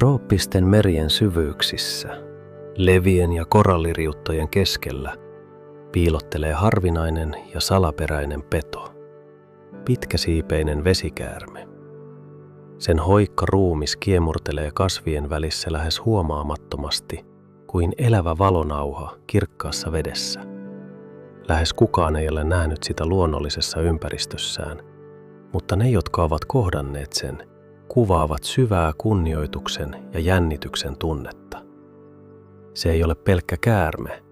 Trooppisten merien syvyyksissä, levien ja koralliriuttojen keskellä, piilottelee harvinainen ja salaperäinen peto, pitkäsiipeinen vesikäärme. Sen hoikka ruumis kiemurtelee kasvien välissä lähes huomaamattomasti kuin elävä valonauha kirkkaassa vedessä. Lähes kukaan ei ole nähnyt sitä luonnollisessa ympäristössään, mutta ne, jotka ovat kohdanneet sen, kuvaavat syvää kunnioituksen ja jännityksen tunnetta. Se ei ole pelkkä käärme,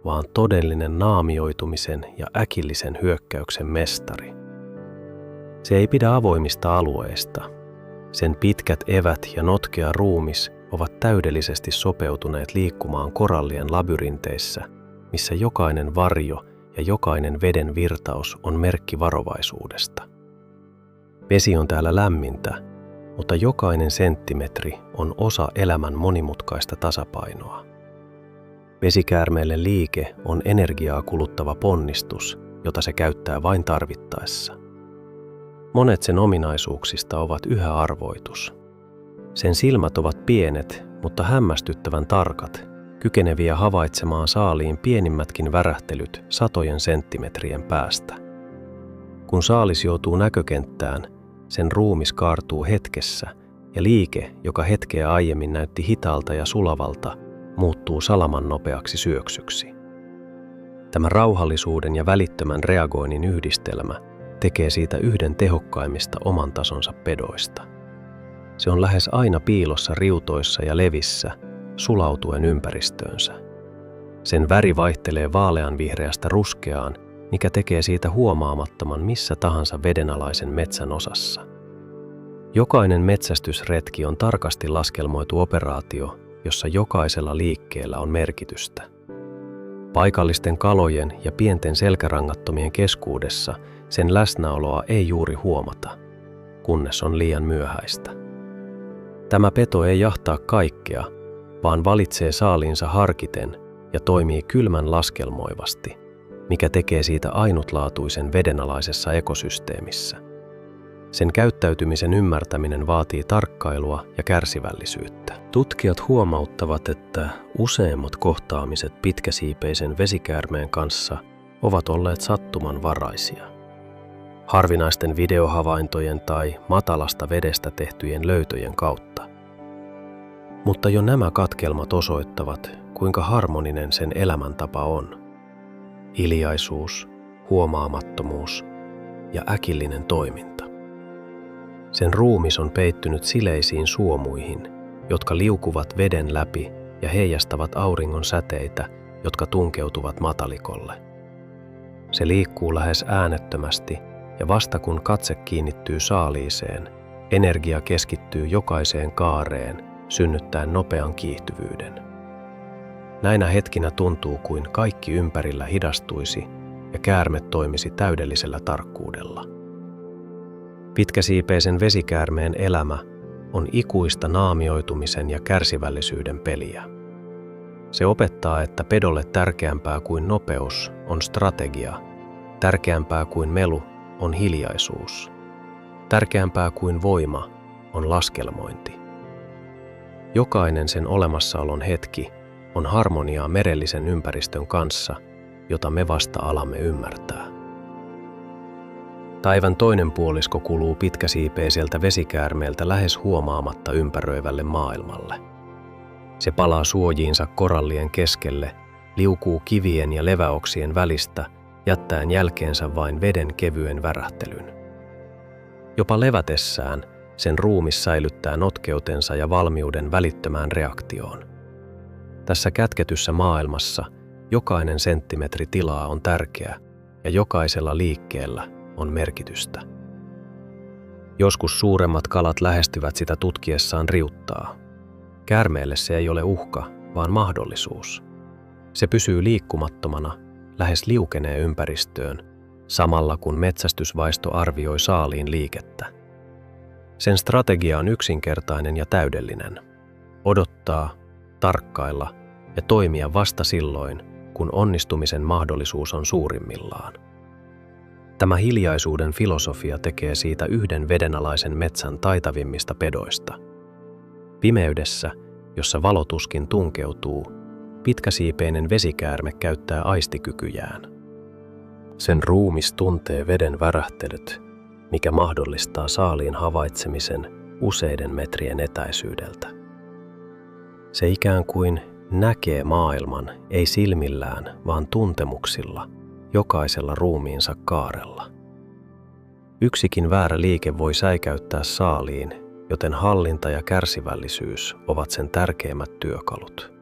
vaan todellinen naamioitumisen ja äkillisen hyökkäyksen mestari. Se ei pidä avoimista alueista. Sen pitkät evät ja notkea ruumis ovat täydellisesti sopeutuneet liikkumaan korallien labyrinteissä, missä jokainen varjo ja jokainen veden virtaus on merkki varovaisuudesta. Vesi on täällä lämmintä, mutta jokainen senttimetri on osa elämän monimutkaista tasapainoa. Vesikäärmeelle liike on energiaa kuluttava ponnistus, jota se käyttää vain tarvittaessa. Monet sen ominaisuuksista ovat yhä arvoitus. Sen silmät ovat pienet, mutta hämmästyttävän tarkat, kykeneviä havaitsemaan saaliin pienimmätkin värähtelyt satojen senttimetrien päästä. Kun saalis joutuu näkökenttään, sen ruumis kaartuu hetkessä ja liike, joka hetkeä aiemmin näytti hitaalta ja sulavalta, muuttuu salaman nopeaksi syöksyksi. Tämä rauhallisuuden ja välittömän reagoinnin yhdistelmä tekee siitä yhden tehokkaimmista oman tasonsa pedoista. Se on lähes aina piilossa riutoissa ja levissä, sulautuen ympäristöönsä. Sen väri vaihtelee vaaleanvihreästä ruskeaan, mikä tekee siitä huomaamattoman missä tahansa vedenalaisen metsän osassa. Jokainen metsästysretki on tarkasti laskelmoitu operaatio, jossa jokaisella liikkeellä on merkitystä. Paikallisten kalojen ja pienten selkärangattomien keskuudessa sen läsnäoloa ei juuri huomata, kunnes on liian myöhäistä. Tämä peto ei jahtaa kaikkea, vaan valitsee saaliinsa harkiten ja toimii kylmän laskelmoivasti, mikä tekee siitä ainutlaatuisen vedenalaisessa ekosysteemissä. Sen käyttäytymisen ymmärtäminen vaatii tarkkailua ja kärsivällisyyttä. Tutkijat huomauttavat, että useimmat kohtaamiset pitkäsiipeisen vesikäärmeen kanssa ovat olleet sattumanvaraisia. Harvinaisten videohavaintojen tai matalasta vedestä tehtyjen löytöjen kautta. Mutta jo nämä katkelmat osoittavat, kuinka harmoninen sen elämäntapa on. Hiljaisuus, huomaamattomuus ja äkillinen toiminta. Sen ruumis on peittynyt sileisiin suomuihin, jotka liukuvat veden läpi ja heijastavat auringon säteitä, jotka tunkeutuvat matalikolle. Se liikkuu lähes äänettömästi ja vasta kun katse kiinnittyy saaliiseen, energia keskittyy jokaiseen kaareen, synnyttäen nopean kiihtyvyyden. Näinä hetkinä tuntuu kuin kaikki ympärillä hidastuisi ja käärme toimisi täydellisellä tarkkuudella. Pitkäsiipeisen vesikäärmeen elämä on ikuista naamioitumisen ja kärsivällisyyden peliä. Se opettaa, että pedolle tärkeämpää kuin nopeus on strategia, tärkeämpää kuin melu on hiljaisuus, tärkeämpää kuin voima on laskelmointi. Jokainen sen olemassaolon hetki on harmoniaa merellisen ympäristön kanssa, jota me vasta alamme ymmärtää. Taivaan toinen puolisko kuluu pitkäsiipeiseltä vesikäärmeeltä lähes huomaamatta ympäröivälle maailmalle. Se palaa suojiinsa korallien keskelle, liukuu kivien ja leväoksien välistä, jättäen jälkeensä vain veden kevyen värähtelyn. Jopa levätessään sen ruumis säilyttää notkeutensa ja valmiuden välittömään reaktioon. Tässä kätketyssä maailmassa jokainen senttimetri tilaa on tärkeä ja jokaisella liikkeellä on merkitystä. Joskus suuremmat kalat lähestyvät sitä tutkiessaan riuttaa. Käärmeelle se ei ole uhka, vaan mahdollisuus. Se pysyy liikkumattomana, lähes liukenee ympäristöön, samalla kun metsästysvaisto arvioi saaliin liikettä. Sen strategia on yksinkertainen ja täydellinen. Odottaa, tarkkailla ja toimia vasta silloin, kun onnistumisen mahdollisuus on suurimmillaan. Tämä hiljaisuuden filosofia tekee siitä yhden vedenalaisen metsän taitavimmista pedoista. Pimeydessä, jossa valo tuskin tunkeutuu, pitkäsiipeinen vesikäärme käyttää aistikykyjään. Sen ruumis tuntee veden värähtelyt, mikä mahdollistaa saaliin havaitsemisen useiden metrien etäisyydeltä. Se ikään kuin näkee maailman ei silmillään, vaan tuntemuksilla, jokaisella ruumiinsa kaarella. Yksikin väärä liike voi säikäyttää saaliin, joten hallinta ja kärsivällisyys ovat sen tärkeimmät työkalut.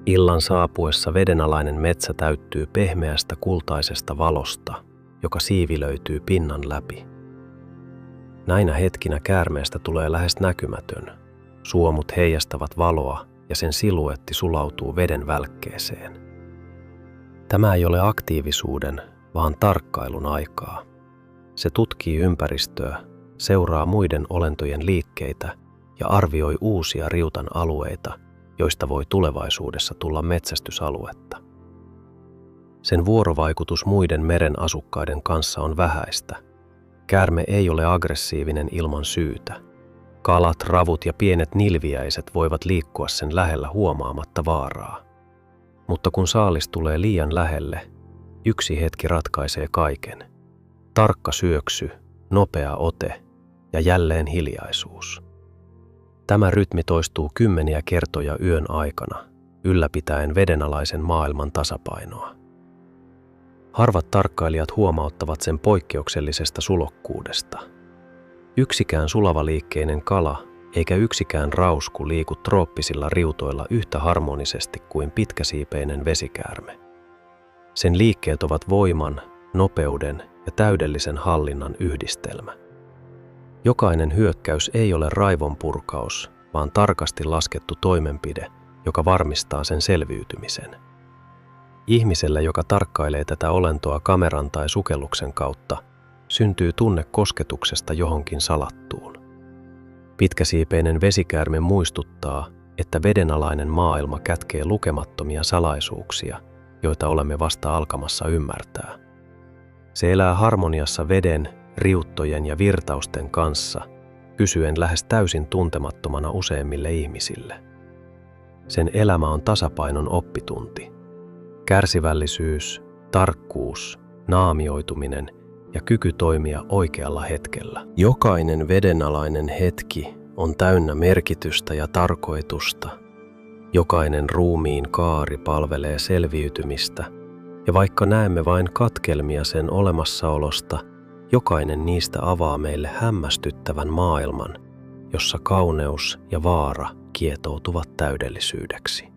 Illan saapuessa vedenalainen metsä täyttyy pehmeästä kultaisesta valosta, joka siivilöityy pinnan läpi. Näinä hetkinä käärmeestä tulee lähes näkymätön. Suomut heijastavat valoa ja sen siluetti sulautuu veden välkkeeseen. Tämä ei ole aktiivisuuden, vaan tarkkailun aikaa. Se tutkii ympäristöä, seuraa muiden olentojen liikkeitä ja arvioi uusia riutan alueita, joista voi tulevaisuudessa tulla metsästysaluetta. Sen vuorovaikutus muiden meren asukkaiden kanssa on vähäistä. Käärme ei ole aggressiivinen ilman syytä. Kalat, ravut ja pienet nilviäiset voivat liikkua sen lähellä huomaamatta vaaraa. Mutta kun saalis tulee liian lähelle, yksi hetki ratkaisee kaiken. Tarkka syöksy, nopea ote ja jälleen hiljaisuus. Tämä rytmi toistuu kymmeniä kertoja yön aikana, ylläpitäen vedenalaisen maailman tasapainoa. Harvat tarkkailijat huomauttavat sen poikkeuksellisesta sulokkuudesta. Yksikään sulavaliikkeinen kala eikä yksikään rausku liiku trooppisilla riutoilla yhtä harmonisesti kuin pitkäsiipeinen vesikäärme. Sen liikkeet ovat voiman, nopeuden ja täydellisen hallinnan yhdistelmä. Jokainen hyökkäys ei ole raivonpurkaus, vaan tarkasti laskettu toimenpide, joka varmistaa sen selviytymisen. Ihmisellä, joka tarkkailee tätä olentoa kameran tai sukelluksen kautta, syntyy tunne kosketuksesta johonkin salattuun. Pitkäsiipeinen vesikäärme muistuttaa, että vedenalainen maailma kätkee lukemattomia salaisuuksia, joita olemme vasta alkamassa ymmärtää. Se elää harmoniassa veden, riuttojen ja virtausten kanssa, pysyen lähes täysin tuntemattomana useimmille ihmisille. Sen elämä on tasapainon oppitunti. Kärsivällisyys, tarkkuus, naamioituminen ja kyky toimia oikealla hetkellä. Jokainen vedenalainen hetki on täynnä merkitystä ja tarkoitusta. Jokainen ruumiin kaari palvelee selviytymistä, ja vaikka näemme vain katkelmia sen olemassaolosta, jokainen niistä avaa meille hämmästyttävän maailman, jossa kauneus ja vaara kietoutuvat täydellisyydeksi.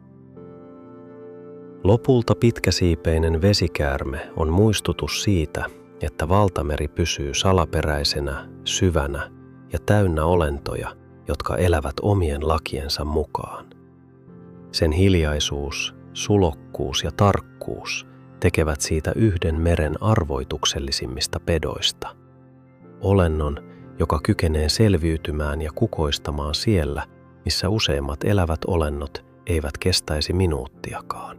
Lopulta pitkäsiipeinen vesikäärme on muistutus siitä, että valtameri pysyy salaperäisenä, syvänä ja täynnä olentoja, jotka elävät omien lakiensa mukaan. Sen hiljaisuus, sulokkuus ja tarkkuus tekevät siitä yhden meren arvoituksellisimmista pedoista. Olennon, joka kykenee selviytymään ja kukoistamaan siellä, missä useimmat elävät olennot eivät kestäisi minuuttiakaan.